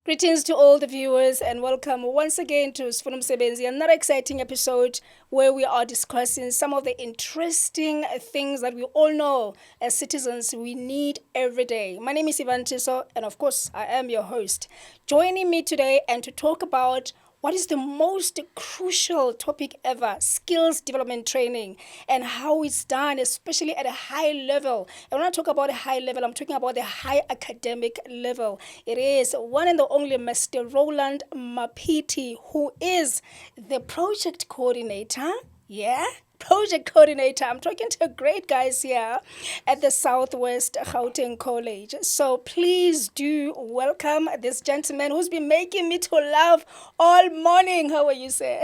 Greetings to all the viewers and welcome once again to Sfun'umsebenzi, another exciting episode where we are discussing some of the interesting things that we all know as citizens we need every day. My name is Evh'a Nteso and of course I am your host. Joining me today and to talk about what is the most crucial topic ever, skills development training, and how it's done, especially at a high level. And when I talk about a high level, I'm talking about the high academic level. It is one and the only Mr. Rawland Mapite, who is the project coordinator. Yeah? Project coordinator. I'm talking to great guys here at the South West Gauteng College. So please do welcome this gentleman who's been making me to laugh all morning. How are you, sir?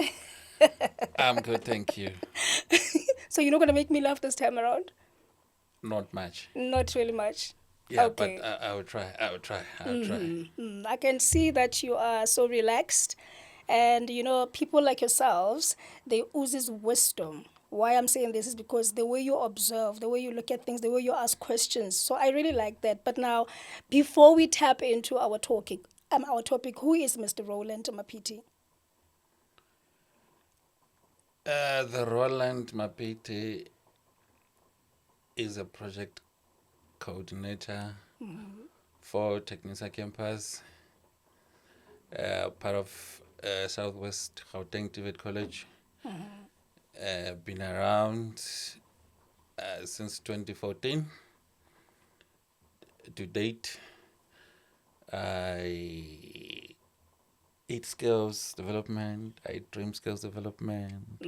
I'm good, thank you. So you're not going to make me laugh this time around? Not much. Not really much. Yeah, but Okay. I will try. I will try. I will try. I can see that you are so relaxed. And, people like yourselves, they oozes wisdom. Why I'm saying this is because the way you observe, the way you look at things, the way you ask questions. So I really like that. But now, before we tap into our topic, who is Mr. Rawland Mapite? The Rawland Mapite is a project coordinator for Technisa Campus, part of South West Gauteng College. Been around since 2014 to date. I eat skills development, I dream skills development,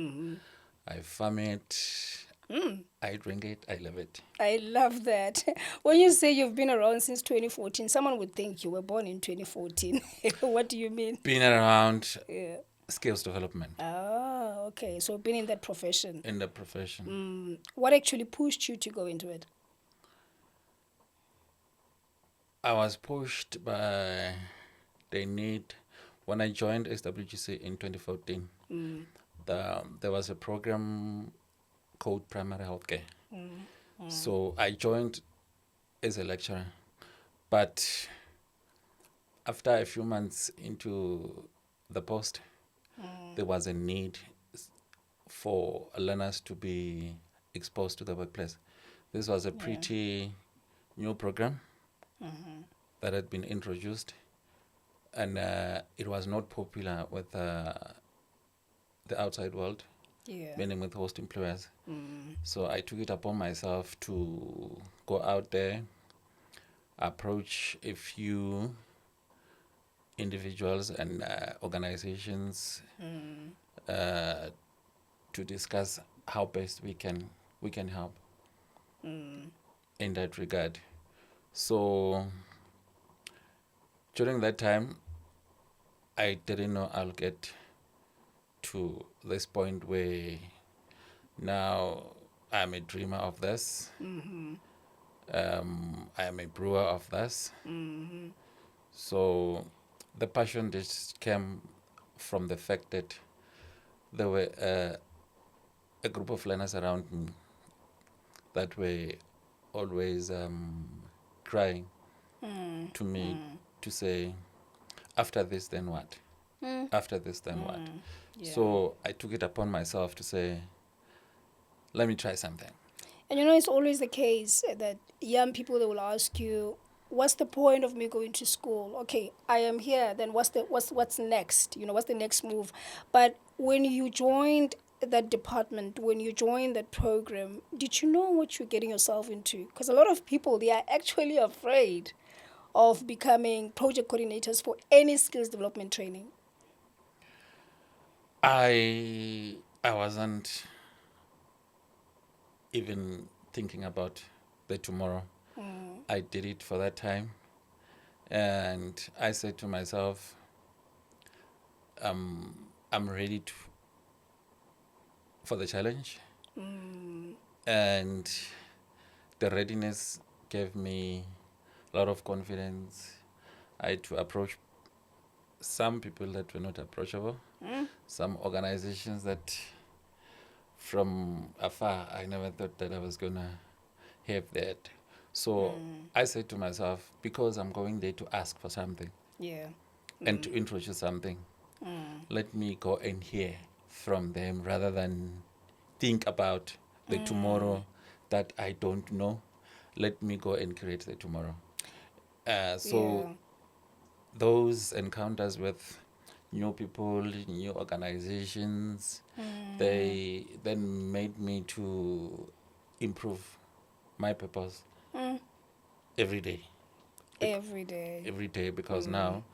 I farm it, I drink it, I love it. I love that. When you say you've been around since 2014, someone would think you were born in 2014. What do you mean? Been around Yeah. skills development Ah, okay. So been in that profession. in the profession. What actually pushed you to go into it? I was pushed by the need when I joined SWGC in 2014. There was a program called Primary Healthcare. So I joined as a lecturer, but after a few months into the post, there was a need for learners to be exposed to the workplace. This was a pretty new program that had been introduced, and it was not popular with the outside world, Yeah. meaning with host employers. So I took it upon myself to go out there, approach a few individuals and organizations to discuss how best we can help in that regard. So during that time, I didn't know I'll get to this point where now I'm a dreamer of this. I am a brewer of this. So the passion just came from the fact that there were a group of learners around me that were always crying to me to say, after this, then what? After this, then what? Yeah. So I took it upon myself to say, let me try something. And it's always the case that young people, they will ask you, what's the point of me going to school? Okay, I am here, then what's next? What's the next move? But when you joined that department, when you joined that program, did you know what you're getting yourself into? Because a lot of people, they are actually afraid of becoming project coordinators for any skills development training. I wasn't even thinking about the tomorrow. I did it for that time, and I said to myself, I'm ready for the challenge, and the readiness gave me a lot of confidence. I had to approach some people that were not approachable, some organizations that from afar I never thought that I was gonna have that. So I said to myself, because I'm going there to ask for something, Yeah. and to introduce something. Let me go and hear from them rather than think about the tomorrow that I don't know. Let me go and create the tomorrow. So those encounters with new people, new organizations, they then made me to improve my purpose every day. Every day. Every day, because now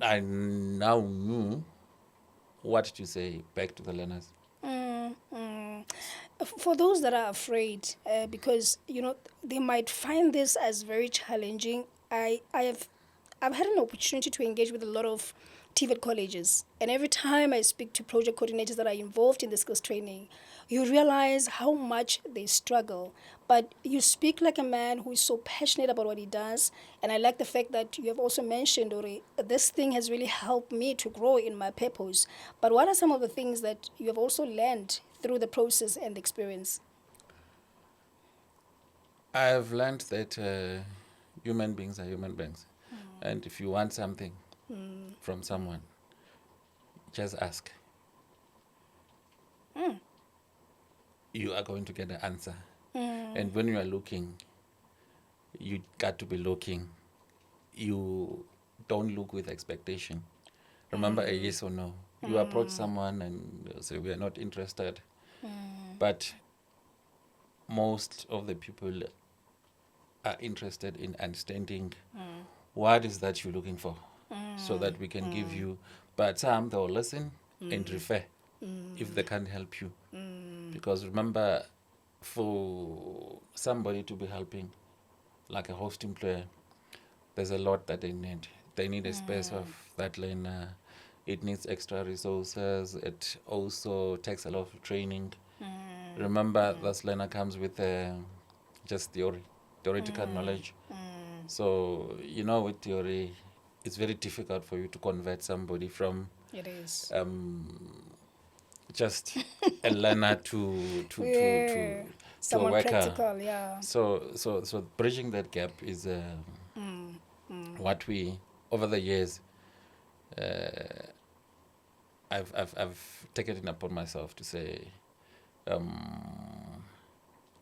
I now knew what to say back to the learners. For those that are afraid, because they might find this as very challenging. I've had an opportunity to engage with a lot of TVET colleges, and every time I speak to project coordinators that are involved in the skills training, you realize how much they struggle. But you speak like a man who is so passionate about what he does, and I like the fact that you have also mentioned, Ori, this thing has really helped me to grow in my purpose. But what are some of the things that you have also learned through the process and the experience? I've learned that human beings are human beings. And if you want something from someone, just ask. You are going to get an answer. And when you are looking, you got to be looking. You don't look with expectation. Remember a yes or no. You approach someone and they'll say, we are not interested. But most of the people are interested in understanding what is that you're looking for, so that we can give you. But some they'll listen and refer if they can't help you. Because remember, for somebody to be helping, like a host employer, there's a lot that they need. They need a space of that learner. It needs extra resources. It also takes a lot of training. Remember, this learner comes with just theoretical knowledge. So, with theory, it's very difficult for you to convert somebody from It is. just a learner to a Someone worker. practical, yeah. So bridging that gap is what we, over the years, I've taken it upon myself to say,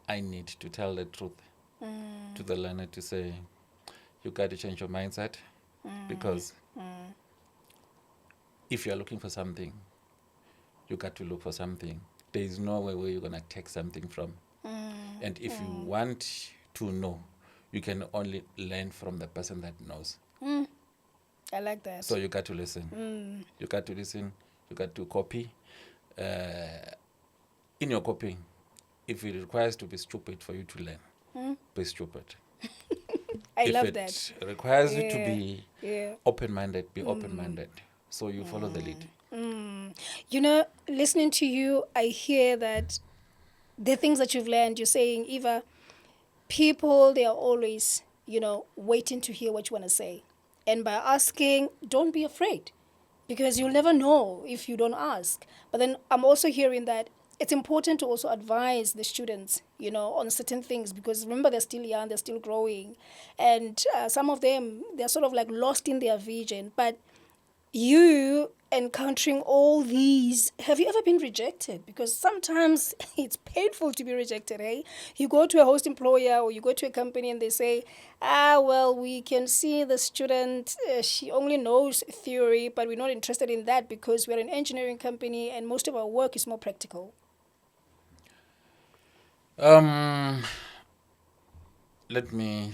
I need to tell the truth to the learner, to say, you got to change your mindset, because if you're looking for something, you got to look for something. There is no way where you're going to take something from. And if you want to know, you can only learn from the person that knows. I like that. So you got to listen. You got to listen. You got to copy. In your copying, if it requires to be stupid for you to learn, be stupid. I if love it that. requires you to be Yeah. open-minded, be open-minded. So you follow the lead. Listening to you, I hear that the things that you've learned, you're saying, Evha, people, they are always, waiting to hear what you want to say. And by asking, don't be afraid, because you'll never know if you don't ask. But then I'm also hearing that it's important to also advise the students, on certain things, because remember, they're still young, they're still growing. And some of them, they're sort of like lost in their vision. But you encountering all these, have you ever been rejected? Because sometimes it's painful to be rejected, eh? You go to a host employer or you go to a company and they say, well, we can see the student, she only knows theory, but we're not interested in that because we're an engineering company and most of our work is more practical. Let me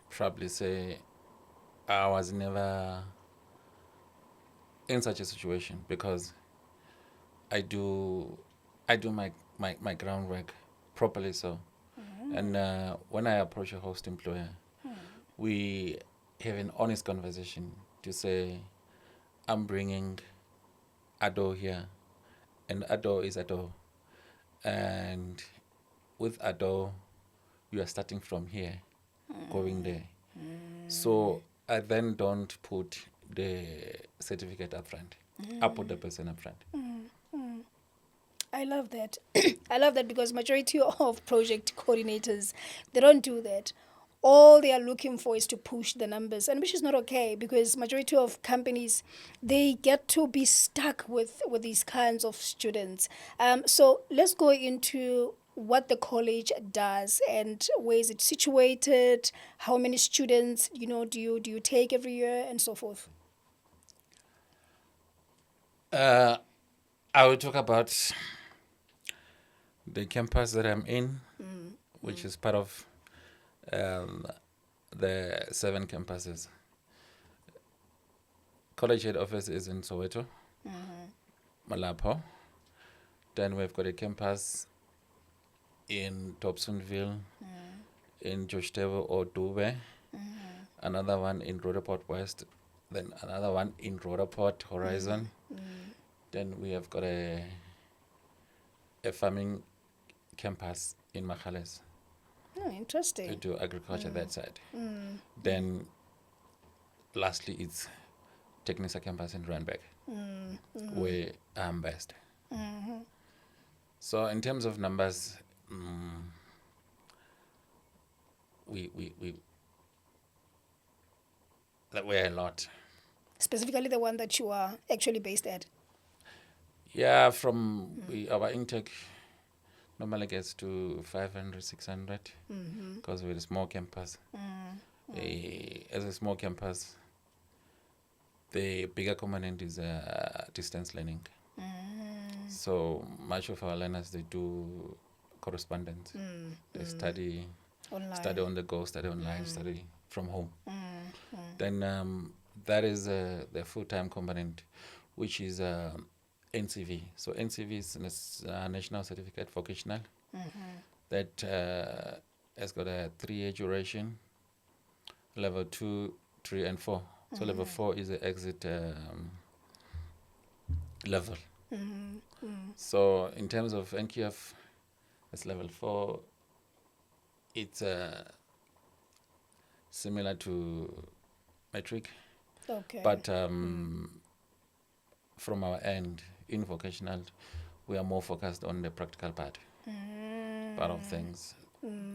probably say I was never in such a situation, because I do my groundwork properly. So, and when I approach a host employer, we have an honest conversation to say, I'm bringing Ado here, and Ado is Ado, and with Ado, you are starting from here, going there. So I then don't put the certificate up front. I put the person up front. I love that. I love that, because majority of project coordinators, they don't do that. all they are looking for is to push the numbers, and which is not okay, because majority of companies, they get to be stuck with these kinds of students. So let's go into what the college does and where is it situated, how many students do you take every year, and so forth. I will talk about the campus that I'm in, which is part of the 7 campuses. College head office is in Soweto, Malapho. Then we've got a campus in Dobsonville, in Jostevo or Dube, another one in Roodepoort West, then another one in Roodepoort Horizon. Then we have got a farming campus in Machales. Oh, interesting. We do agriculture that side. Then lastly, it's Technisa Campus in Randburg, where I'm based. So in terms of numbers, we that we're a lot. Specifically the one that you are actually based at. Yeah, our intake normally gets to 500, 600, because we're a small campus. As a small campus, the bigger component is distance learning. So much of our learners, they do correspondence. They study Online. Study on the go, study online, study from home. Then that is the full-time component, which is NCV. So NCV is National Certificate Vocational. That has got a 3-year duration, level 2, 3, and 4. So level 4 is the exit level. So in terms of NQF, it's level 4. It's similar to metric, Okay. but from our end, in vocational, we are more focused on the practical part of things.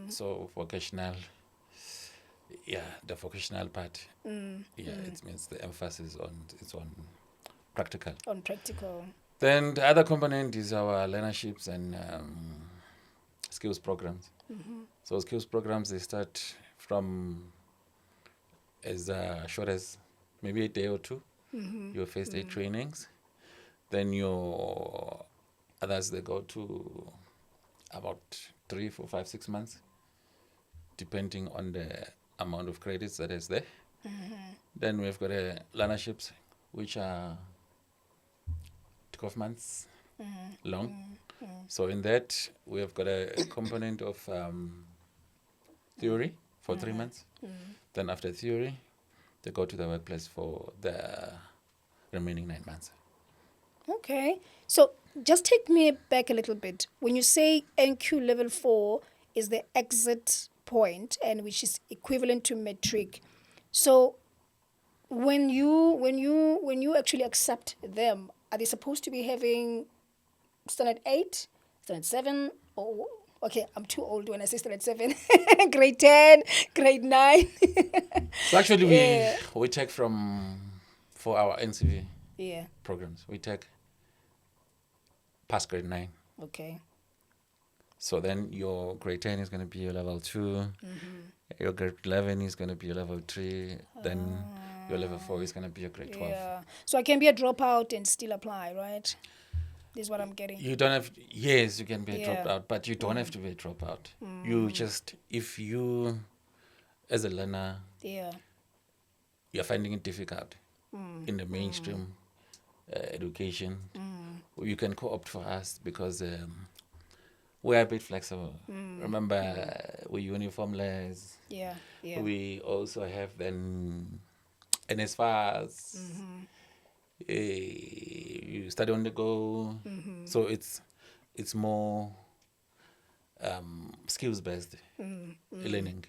So vocational, the vocational part, it means the emphasis it's on practical. On practical. Then the other component is our learnerships and skills programs. So skills programs, they start from as short as maybe a day or two, your first aid trainings. Then your others, they go to about 3, 4, 5, 6 months, depending on the amount of credits that is there. Then we've got learnerships, which are 12 months long. So in that, we have got a component of theory for 3 months. Then after theory, they go to the workplace for the remaining 9 months. Okay. So just take me back a little bit. When you say NQ level 4 is the exit point, and which is equivalent to metric. So when you actually accept them, are they supposed to be having standard 8, standard 7, or okay, I'm too old when I say standard 7, grade 10, grade 9? So actually, we take for our NCV programs, we take past grade 9. Okay. So then your grade 10 is going to be your level 2, your grade 11 is going to be your level 3, then your level 4 is going to be your grade 12. Yeah. So I can be a dropout and still apply, right? This is what I'm getting. You don't have, yes, you can be a dropout, but you don't have to be a dropout. You just, if you, as a learner, you're finding it difficult in the mainstream education, you can co-opt for us because we're a bit flexible. Remember, we're uniformless. Yeah. We also have then NSFAS. You study on the go. So it's more skills based learning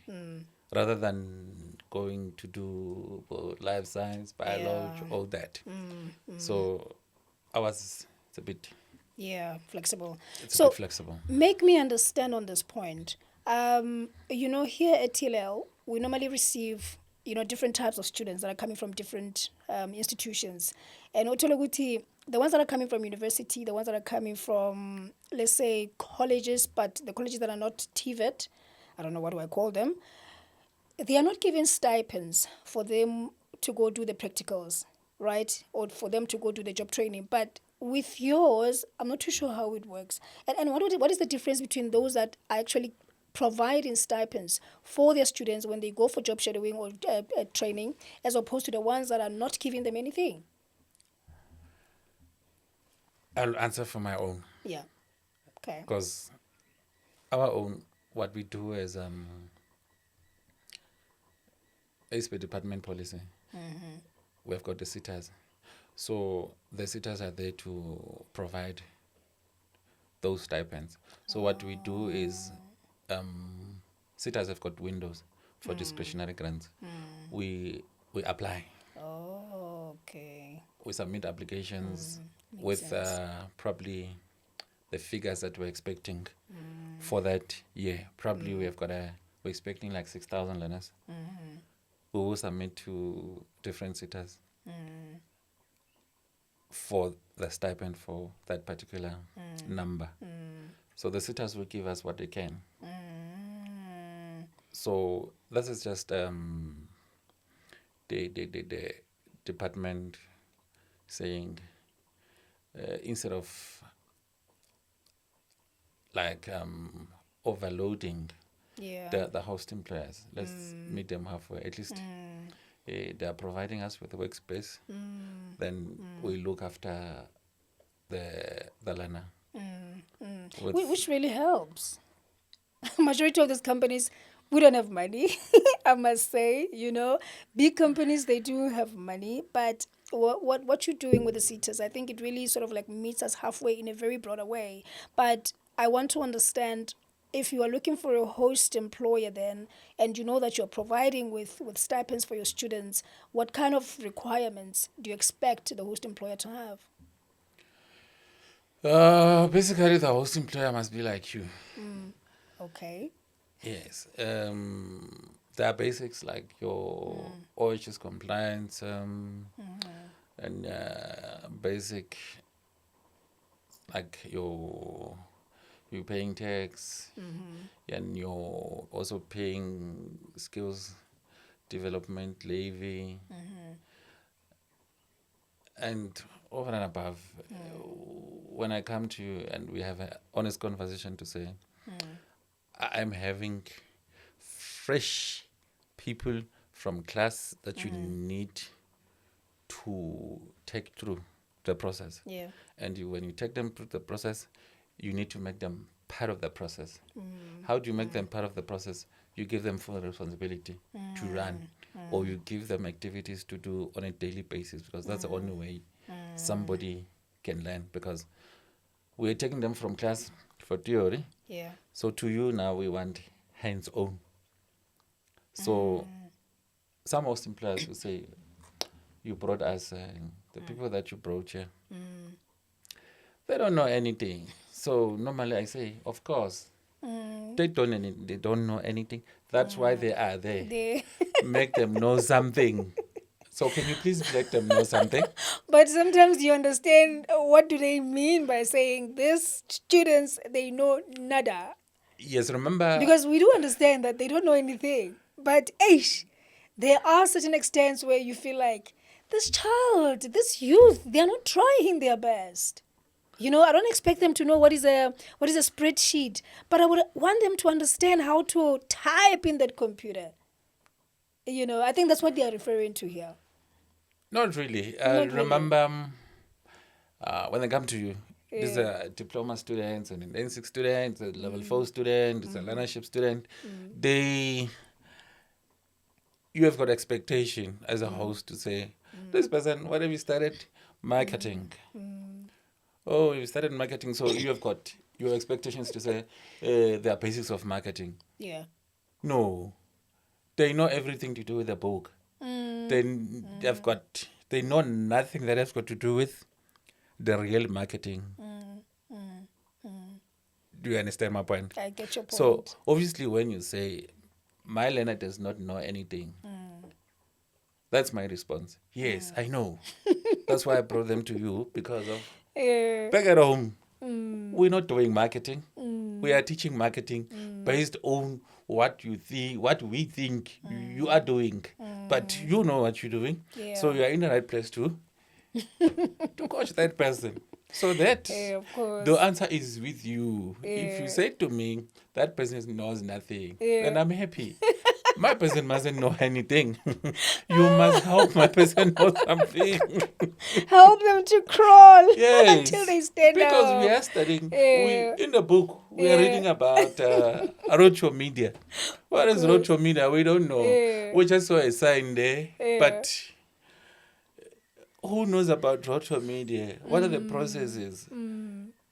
rather than going to do life science, biology, all that. So ours, it's a bit flexible. It's a bit flexible. Make me understand on this point. Here at TLL, we normally receive, different types of students that are coming from different institutions. And Otologuti, the ones that are coming from university, the ones that are coming from, let's say, colleges, but the colleges that are not TVET, I don't know what do I call them, they are not given stipends for them to go do the practicals, right? Or for them to go do the job training. But with yours, I'm not too sure how it works. And what is the difference between those that are actually providing stipends for their students when they go for job shadowing or training, as opposed to the ones that are not giving them anything? I'll answer for my own. Yeah. Okay. Because our own, what we do is ASP department policy. We've got the sitters. So the sitters are there to provide those stipends. So what we do is sitters have got windows for discretionary grants. We apply. Oh, okay. We submit applications Makes with sense. probably the figures that we're expecting for that year. Probably we're expecting like 6,000 learners. We will submit to different sitters for the stipend for that particular number. So the sitters will give us what they can. So this is just the department saying instead of like overloading Yeah. the host employers, let's meet them halfway. At least they are providing us with a workspace. Then we look after the learner. With Which really helps. Majority of these companies, we don't have money, I must say. Big companies, they do have money, but what you're doing with the sitters, I think it really sort of like meets us halfway in a very broader way. But I want to understand, if you are looking for a host employer then, and you know that you're providing with stipends for your students, what kind of requirements do you expect the host employer to have? basically, the host employer must be like you. Okay. Yes. There are basics like your OHS compliance and basic like you paying tax and you're also paying skills development levy and over and above. When I come to you and we have an honest conversation to say, I'm having fresh people from class that you need to take through the process. Yeah. And when you take them through the process, you need to make them part of the process. How do you make them part of the process? You give them full responsibility to run, or you give them activities to do on a daily basis, because that's the only way somebody can learn. Because we're taking them from class for theory, Yeah. so to you now we want hands-on. So some host employers will say, you brought us, the people that you brought here, they don't know anything. So normally I say, of course, they don't know anything. That's why they are there. They Make them know something. So can you please let them know something? But sometimes you understand what do they mean by saying these students, they know nada. Yes, remember. Because we do understand that they don't know anything. But there are certain extents where you feel like this child, this youth, they are not trying their best. I don't expect them to know what is a spreadsheet, but I would want them to understand how to type in that computer. I think that's what they are referring to here. Not really. Not really. Remember, when they come to you, these Yeah. are diploma students and an N6 student, a level 4 student, it's a learnership student. You have got expectation as a host to say, this person, what have you started? Marketing. Oh, you started marketing, so you have got your expectations to say, there are basics of marketing. Yeah. No. They know everything to do with the book. They know nothing that has got to do with the real marketing. Do you understand my point? I get your point. So obviously when you say my learner does not know anything. That's my response. Yes, I know. That's why I brought them to you, because of back at home, we're not doing marketing. We are teaching marketing based on what you think, what we think you are doing. But you know what you're doing. So you are in the right place to coach that person. So that Of course. the answer is with you. If you say to me, that person knows nothing, then I'm happy. My person mustn't know anything. You must help my person know something. Help them to crawl Yes. until they stand Because up. we are studying, Yeah. in the book, we are reading about roadshow media. What is roadshow media? We don't know. We just saw a sign there. But who knows about roadshow media? What are the processes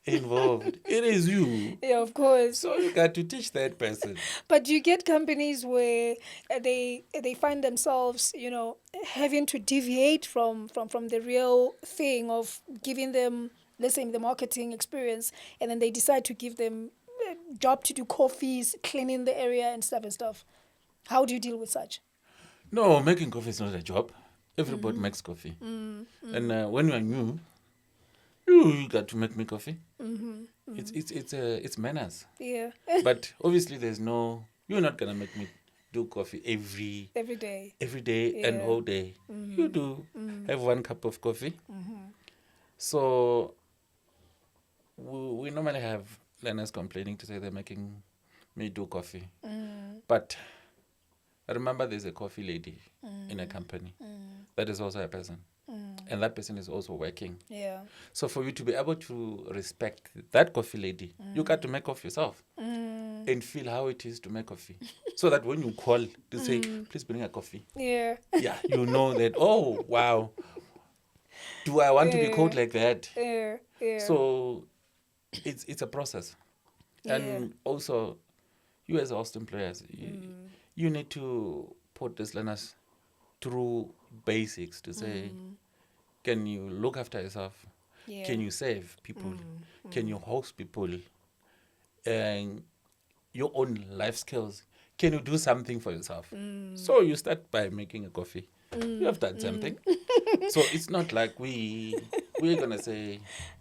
involved? It is you. Yeah, of course. So you got to teach that person. But you get companies where they find themselves, having to deviate from the real thing of giving them, let's say, the marketing experience, and then they decide to give them a job to do coffees, cleaning the area and stuff. How do you deal with such? No, making coffee is not a job. Everybody makes coffee. And when you are new, you got to make me coffee. It's manners. Yeah. But obviously you're not gonna make me do coffee every day and all day. You do have one cup of coffee. So we normally have learners complaining to say they're making me do coffee. But remember, there's a coffee lady in a company that is also a person. And that person is also working. Yeah. So for you to be able to respect that coffee lady, you got to make coffee yourself and feel how it is to make coffee. So that when you call to say, please bring a coffee. Yeah. Yeah, you know that, oh, wow. Do I want to be called like that? Yeah. So it's a process. And also, you as host employers, you need to put these learners through basics to say, can you look after yourself? Yeah. Can you save people? Can you host people? And your own life skills. Can you do something for yourself? So you start by making a coffee. You have done something. So it's not like we're gonna say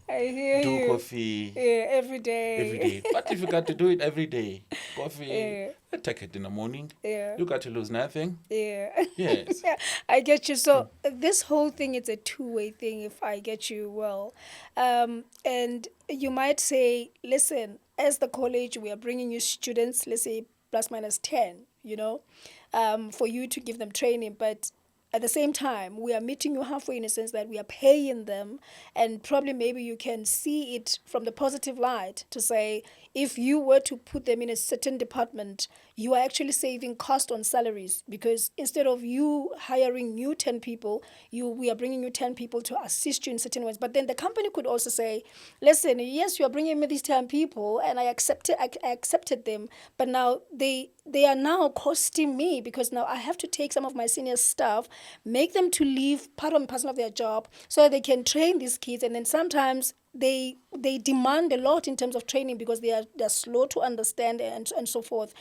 I hear do you. coffee Every day. But if you got to do it every day, coffee, take it in the morning. You got to lose nothing. Yes. I get you. So this whole thing is a two-way thing, if I get you well. And you might say, listen, as the college, we are bringing you students, let's say plus minus 10, for you to give them training. But at the same time, we are meeting you halfway in a sense that we are paying them, and probably maybe you can see it from the positive light to say, if you were to put them in a certain department, you are actually saving cost on salaries, because instead of you hiring new 10 people, we are bringing you 10 people to assist you in certain ways. But then the company could also say, listen, yes, you are bringing me these 10 people and I accepted them, but now they are now costing me, because now I have to take some of my senior staff, make them to leave part and parcel of their job so that they can train these kids. And then sometimes they demand a lot in terms of training because they're slow to understand and so forth.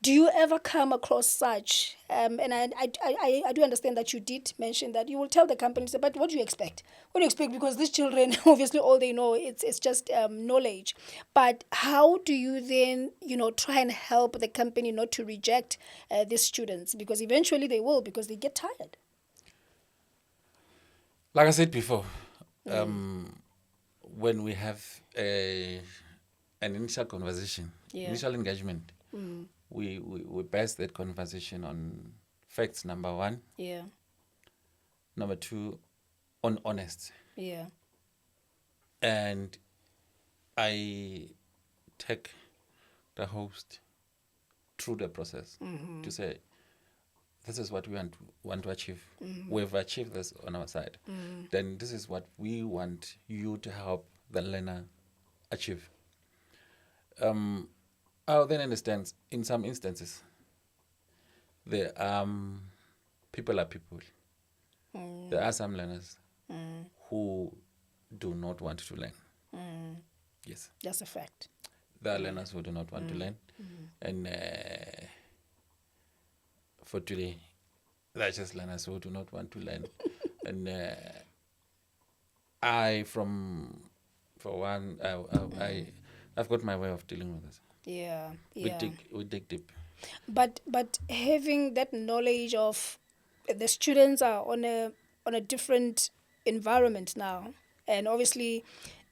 Do you ever come across such? And I do understand that you did mention that you will tell the company, but what do you expect? What do you expect? Because these children, obviously, all they know it's just knowledge. But how do you then try and help the company not to reject these students? Because eventually they will, because they get tired. Like I said before, when we have an initial conversation, initial engagement, we base that conversation on facts, number one. Yeah. Number two, on honest. Yeah. And I take the host through the process to say, this is what we want to achieve. We've achieved this on our side. Then this is what we want you to help the learner achieve. I then understand, in some instances, there people are people. There are some learners who do not want to learn. Yes. That's a fact. There are learners who do not want to learn. And for today. They're just learners who do not want to learn. And for one, I've got my way of dealing with this. Yeah, We yeah. dig deep. But having that knowledge of the students are on a different environment now, and obviously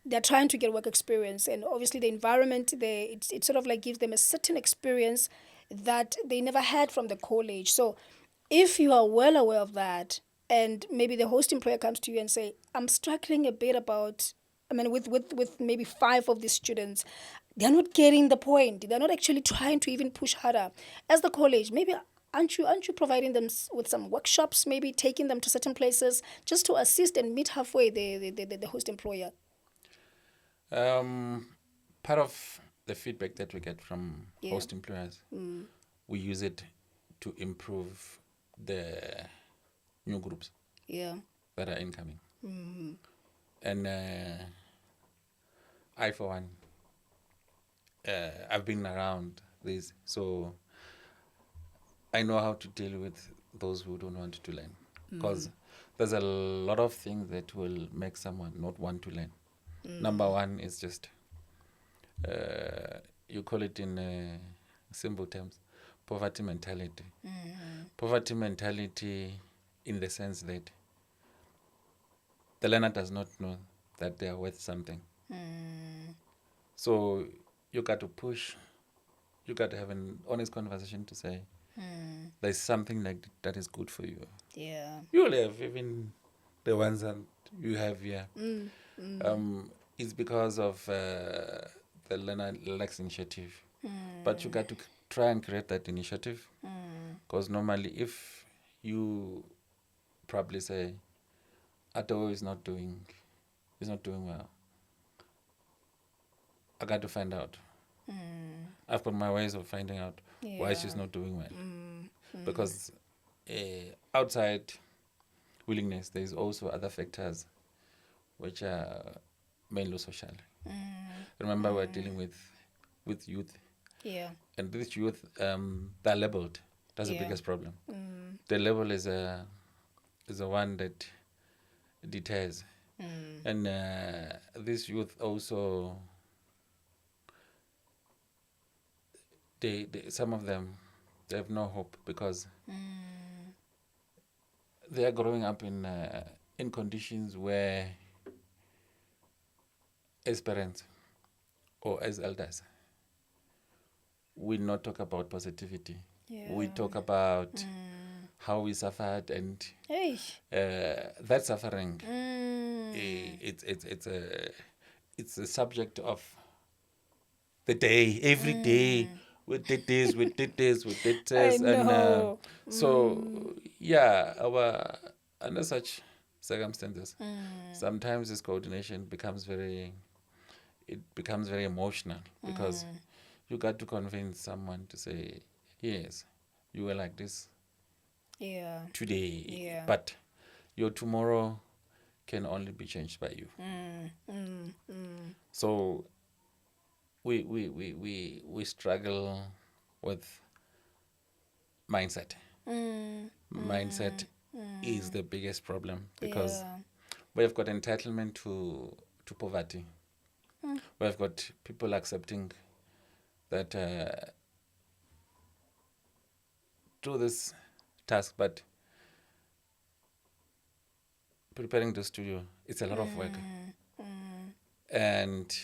they're trying to get work experience, and obviously the environment there, it sort of like gives them a certain experience that they never had from the college. So if you are well aware of that, and maybe the host employer comes to you and say, I'm struggling a bit about, I mean, with maybe 5 of these students, they're not getting the point. They're not actually trying to even push harder. As the college, maybe aren't you providing them with some workshops, maybe taking them to certain places just to assist and meet halfway the host employer? Part of the feedback that we get from Yeah. host employers, we use it to improve the new groups Yeah. that are incoming. And I, for one, I've been around this, so I know how to deal with those who don't want to learn. Because there's a lot of things that will make someone not want to learn. Number one is just, you call it in simple terms, poverty mentality. Poverty mentality in the sense that the learner does not know that they are worth something. So you got to push, you got to have an honest conversation to say, there's something like that is good for you. Yeah. You'll have even the ones that you have here. It's because of the Learner Lex initiative. But you got to try and create that initiative. Because normally if you probably say, Ato is not doing well, I got to find out. I've got my ways of finding out why she's not doing well. Because outside willingness, there's also other factors which are mainly social. Remember, we're dealing with youth. Yeah. And this youth, they're labeled. That's the biggest problem. The label is a one that deters. And this youth also, they some of them, they have no hope because they are growing up in conditions where, as parents or as elders, we not talk about positivity. Yeah. We talk about how we suffered, and Hey. that suffering, it's a subject of the day. Every day we did this, we did this, we did this, I and know. so yeah, under such circumstances, sometimes this coordination becomes very emotional because you got to convince someone to say, yes, you were like this Yeah. today, Yeah. but your tomorrow can only be changed by you. So we struggle with mindset. Mindset is the biggest problem because Yeah. we have got entitlement to poverty. We have got people accepting that do this task, but preparing the studio, it's a lot of work. And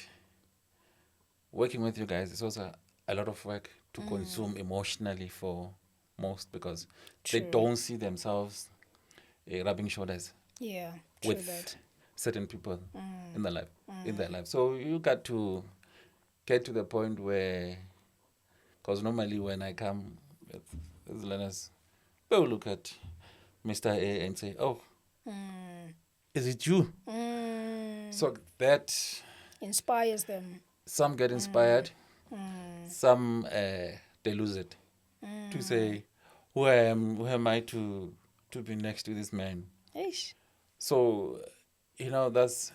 working with you guys is also a lot of work to consume emotionally for most because they True. don't see themselves rubbing shoulders Yeah. True with that. certain people in their life. So you got to get to the point where, because normally when I come with learners, they will look at Mr. A and say, "Oh, is it you?" So that Inspires them. some get inspired, some they lose it to say, who am I to be next to this man? Eish. So, that's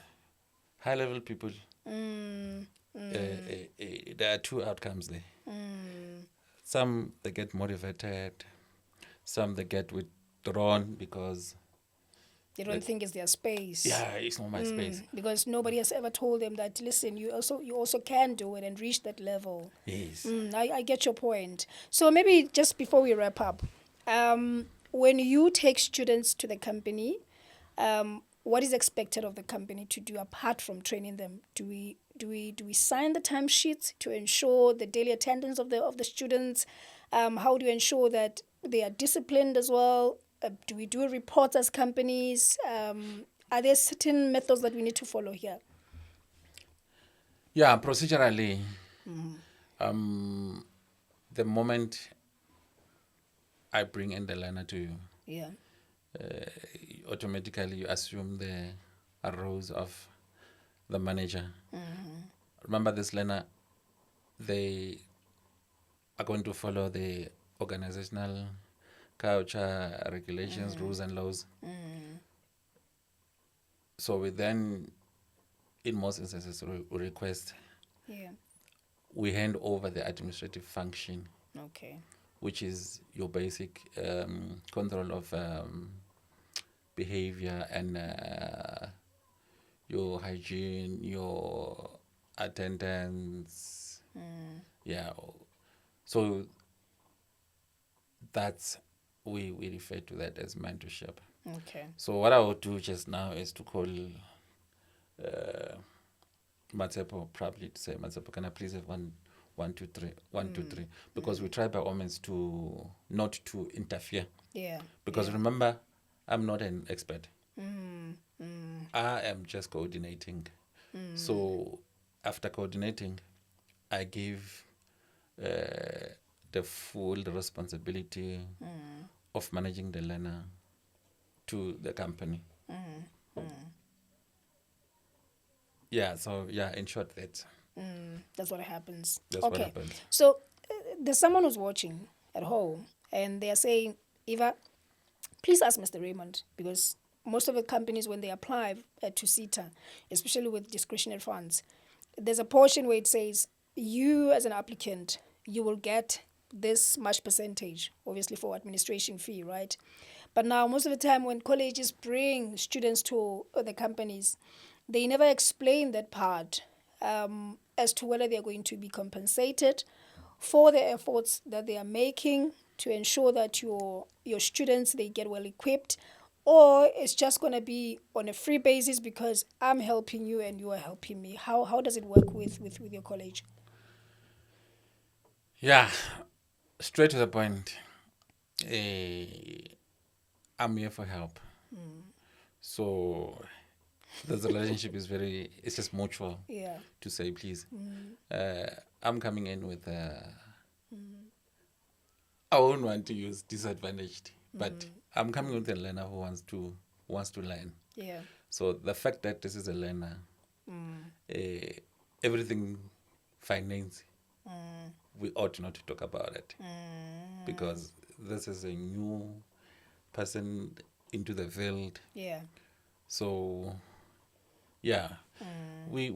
high level people. There are two outcomes there. Some they get motivated, Some they get withdrawn because They don't think it's their space. it's not my space. Because nobody has ever told them that, listen, you also can do it and reach that level. Yes. I get your point. So maybe just before we wrap up, when you take students to the company, what is expected of the company to do apart from training them? Do we sign the timesheets to ensure the daily attendance of the students? How do you ensure that they are disciplined as well? Do we do reports as companies? Are there certain methods that we need to follow here? Yeah, procedurally, the moment I bring in the learner to you, Yeah. automatically you assume the roles of the manager. Remember, this learner, they are going to follow the organizational culture, regulations, rules, and laws. So we then, in most instances, we request, Yeah. we hand over the administrative function, Okay. which is your basic control of behavior and your hygiene, your attendance. Yeah. So that's, we refer to that as mentorship. Okay. So what I would do just now is to call Matsepo, probably to say, Matsepo, can I please have 1, 2, 3, because we try by all means to not to interfere. Yeah. Because remember, I'm not an expert. I am just coordinating. So after coordinating, I give the full responsibility of managing the learner to the company. Yeah, so in short, that's what happens. what happens. So there's someone who's watching at home and they're saying, Evha, please ask Mr. Raymond, because most of the companies, when they apply to CETA, especially with discretionary funds, there's a portion where it says, you as an applicant, you will get this much percentage, obviously for administration fee, right? But now, most of the time when colleges bring students to the companies, they never explain that part as to whether they are going to be compensated for the efforts that they are making to ensure that your students, they get well equipped, or it's just going to be on a free basis because I'm helping you and you are helping me. How does it work with your college? Yeah, straight to the point. I'm here for help. So the relationship is it's just mutual. Yeah. To say, please, I'm coming in with I won't want to use disadvantaged, but I'm coming with a learner who wants to learn. Yeah. So the fact that this is a learner, everything finance, we ought not to talk about it, because this is a new person into the field. Yeah. So we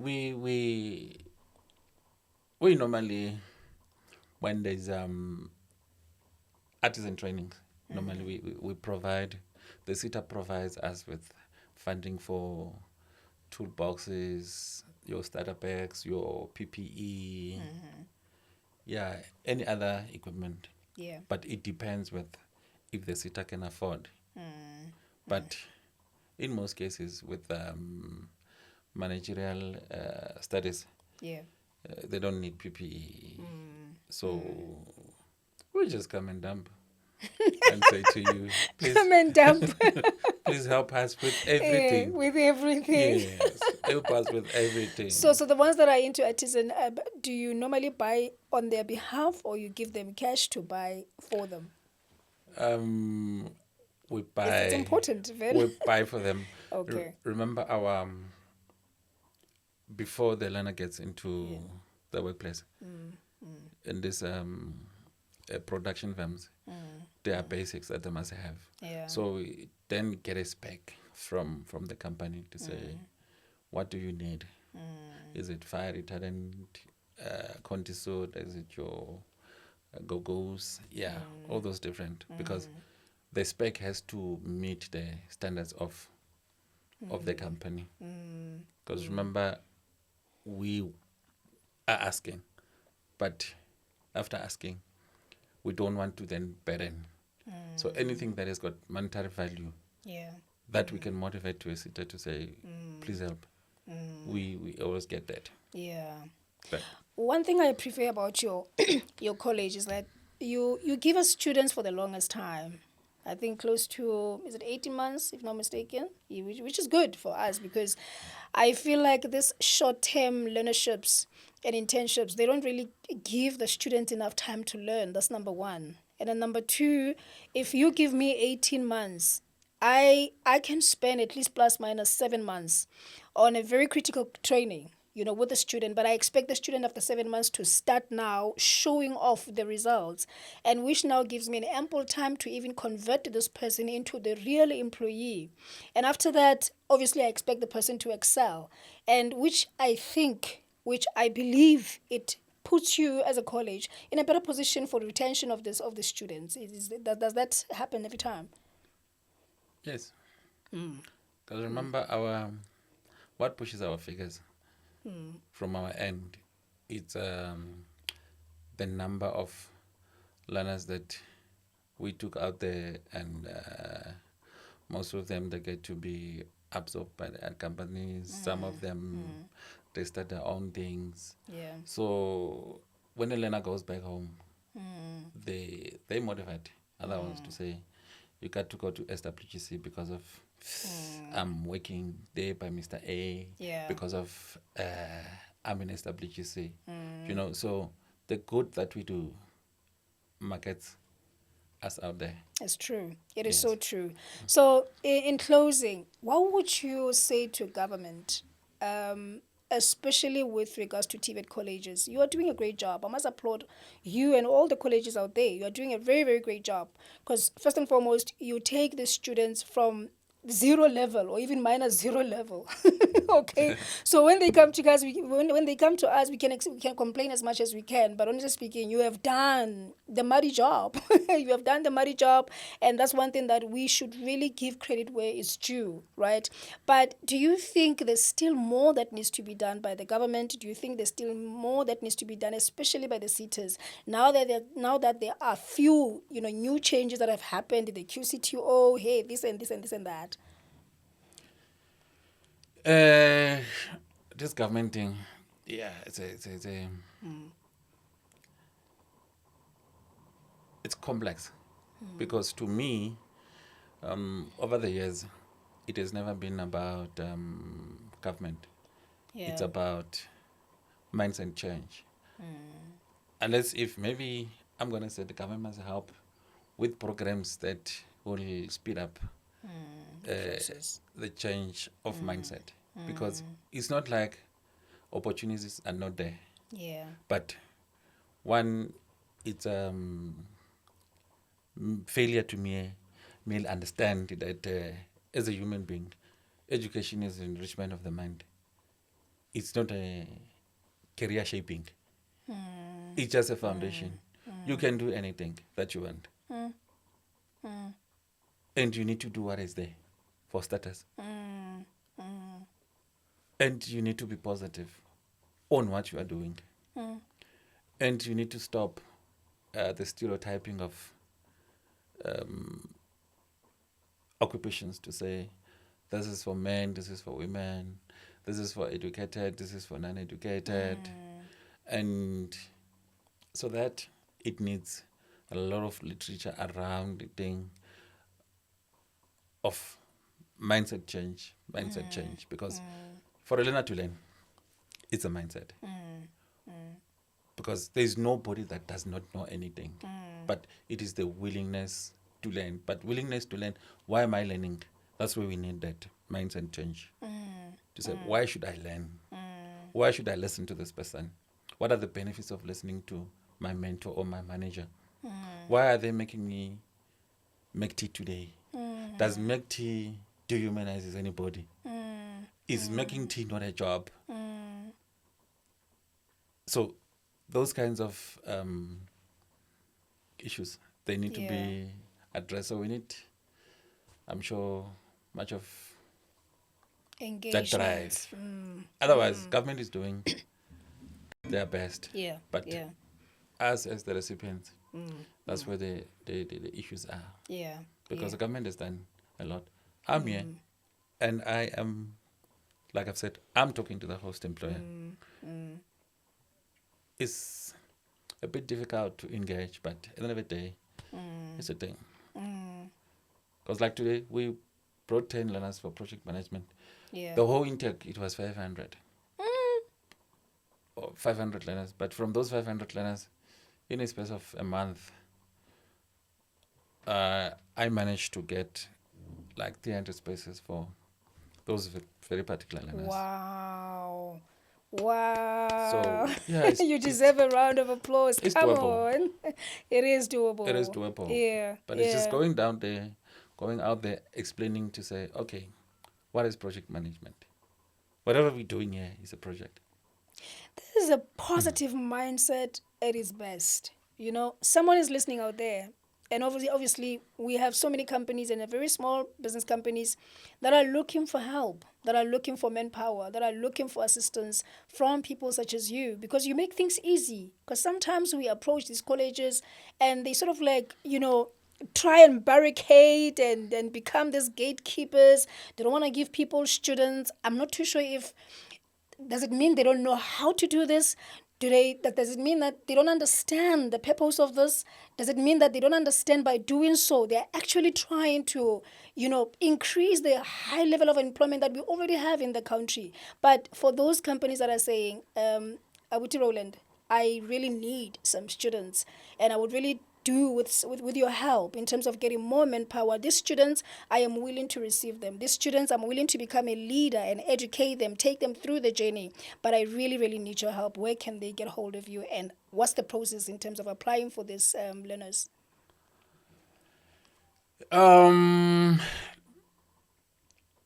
normally, when there's artisan training, normally we provide, the CETA provides us with funding for toolboxes, your starter packs, your PPE, any other equipment. Yeah. But it depends with if the CETA can afford. But in most cases with managerial studies, they don't need PPE. So we just come and dump and say to you, please, come and dump. please help us with everything. With everything. Yes, help us with everything. So the ones that are into artisan, do you normally buy on their behalf, or you give them cash to buy for them? We buy. It's important. We buy for them. Okay. Remember our before the learner gets into the workplace, in this production firms, there are basics that they must have. Yeah. So we then get a spec from the company to say, what do you need? Is it fire retardant, conti suit? Is it your go-go's? Yeah, all those different. Because the spec has to meet the standards of the company. Because remember, we are asking, but after asking, we don't want to then burden. So anything that has got monetary value, Yeah. that we can motivate to a sitter to say, please help. We always get that. Yeah. But One thing I prefer about your your college is that you give us students for the longest time. I think close to, is it 18 months, if not mistaken? Which is good for us, because I feel like this short-term learnerships and internships, they don't really give the students enough time to learn. That's number one. And then number two, if you give me 18 months, I can spend at least plus minus 7 months on a very critical training, with the student, but I expect the student after 7 months to start now showing off the results, and which now gives me an ample time to even convert this person into the real employee. And after that, obviously, I expect the person to excel, and which I believe it puts you as a college in a better position for retention of the students. Does that happen every time? yes, because remember, our what pushes our figures from our end, it's the number of learners that we took out there, and most of them, they get to be absorbed by the companies. Some of them, they start their own things. Yeah. So when a learner goes back home, they motivate other ones to say, you got to go to SWGC because of I'm working there by Mr. A, Yeah. because of I'm in SWGC. So the good that we do markets us out there. It's true. It is Yes. so true. So, in closing, what would you say to government, especially with regards to TVET colleges? You are doing a great job. I must applaud you and all the colleges out there. You are doing a very, very great job. Because, first and foremost, you take the students from zero level or even minus zero level. Okay, so when they come to us, when they come to us, we can complain as much as we can, but honestly speaking, you have done the muddy job. You have done the muddy job, and that's one thing that we should really give credit where it's due, right? But do you think there's still more that needs to be done by the government? Do you think there's still more that needs to be done, especially by the sitters, now that there are few new changes that have happened, the QCTO, hey, this and this and this and that? This government thing, yeah, it's complex, because to me, over the years, it has never been about government. Yeah. It's about mindset change. Unless if maybe I'm gonna say the government must help with programs that will speed up process. the change of mindset, because it's not like opportunities are not there, Yeah. but one, it's failure to me understand that as a human being, education is enrichment of the mind. It's not a career shaping. It's just a foundation. You can do anything that you want, and you need to do what is there for starters, and you need to be positive on what you are doing, and you need to stop the stereotyping of occupations, to say this is for men, this is for women, this is for educated, this is for non-educated, and so that it needs a lot of literature around the thing of mindset change, because for a learner to learn, it's a mindset. Because there is nobody that does not know anything, but it is the willingness to learn. But willingness to learn, why am I learning? That's where we need that mindset change. To say, why should I learn? Why should I listen to this person? What are the benefits of listening to my mentor or my manager? Why are they making me make tea today? Does make tea dehumanizes anybody? Is making tea not a job? So those kinds of issues, they need to be address. So we need, I'm sure, much of that Engagement. drive. Otherwise, government is doing their best. Yeah. But Yeah. us as the recipients, that's where the issues are. Yeah. Because the government has done a lot. I'm here, and I am, like I've said, I'm talking to the host employer. It's a bit difficult to engage, but at the end of the day, it's a thing. Because like today, we brought 10 learners for project management. Yeah. The whole intake, it was 500. Or 500 learners. But from those 500 learners, in a space of a month, I managed to get like 300 spaces for those very particular learners. Wow. Wow. So, yeah, you deserve a round of applause. it's Come doable. on. It is doable. It is doable. Yeah. But it's just going out there, explaining to say, okay, what is project management? Whatever we're doing here is a project. This is a positive mindset at its best. You know, someone is listening out there. And obviously, we have so many companies and very small business companies that are looking for help, that are looking for manpower, that are looking for assistance from people such as you, because you make things easy. Because sometimes we approach these colleges and they sort of like, try and barricade and become these gatekeepers. They don't want to give people students. I'm not too sure if, does it mean they don't know how to do this? Does it mean that they don't understand the purpose of this? Does it mean that they don't understand by doing so they're actually trying to, increase the high level of employment that we already have in the country? But for those companies that are saying, Abuti Rawland, I really need some students, and I would really do with your help in terms of getting more manpower. These students, I am willing to receive them. These students, I'm willing to become a leader and educate them, take them through the journey. But I really, really need your help. Where can they get hold of you? And what's the process in terms of applying for these learners?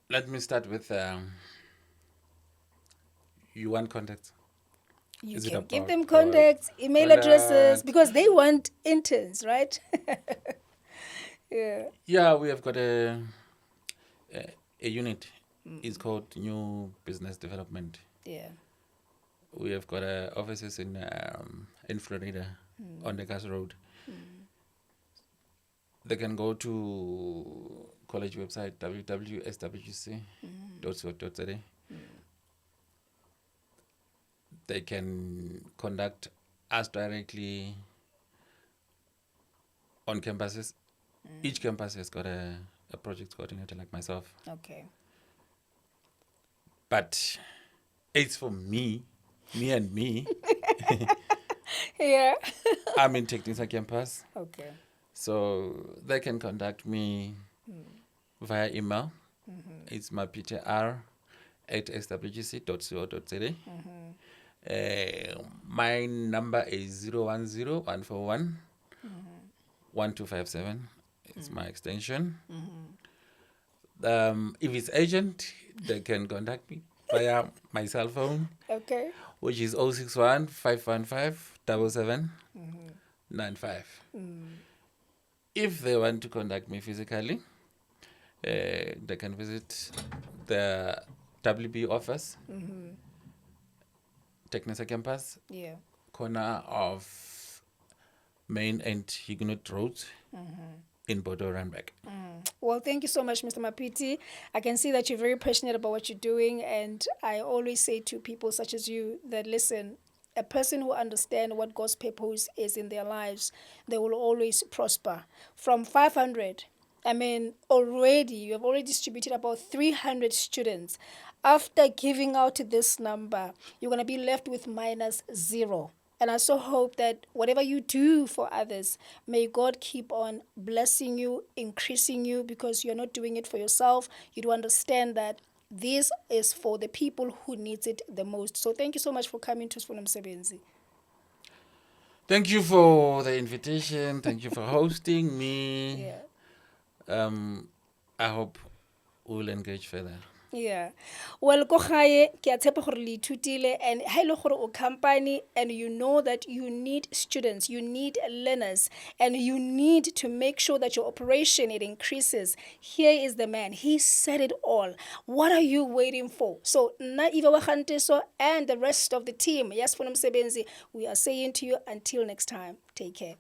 Let me start with you want contacts. You Is it can give about them contacts, email addresses, contact? because they want interns, right? Yeah. Yeah, we have got a unit. It's called New Business Development. Yeah. We have got offices in Florida on the Gas Road. They can go to college website www.swc.co.za. They can contact us directly on campuses. Each campus has got a project coordinator like myself. Okay. But it's for me and me. Yeah. I'm in Technisa Campus. Okay. So they can contact me via email. It's maptr@swgc.co.za. My number is 010-141-1257. It's my extension. If it's urgent, they can contact me via my cell phone, Okay. which is 061-515-7795. If they want to contact me physically, they can visit the WB office, Technisa Campus, Yeah. corner of Main and Huguenot Road in Bodo Randburg. Well, thank you so much, Mr. Mapite. I can see that you're very passionate about what you're doing, and I always say to people such as you that, listen, a person who understands what God's purpose is in their lives, they will always prosper. From 500, already, you have already distributed about 300 students. After giving out this number, you're going to be left with -0. And I so hope that whatever you do for others, may God keep on blessing you, increasing you, because you're not doing it for yourself. You do understand that this is for the people who needs it the most. So thank you so much for coming to Sfun'umsebenzi. Thank you for the invitation. Thank you for hosting me. Yeah. I hope we'll engage further. Yeah. Well, ko gae ke a tshepa gore le ithutile, and ha ile gore o company and you know that you need students, you need learners, and you need to make sure that your operation it increases. Here is the man. He said it all. What are you waiting for? So, na Evh'a Nteso and the rest of the team, yes, Sfun'umsebenzi, we are saying to you until next time, take care.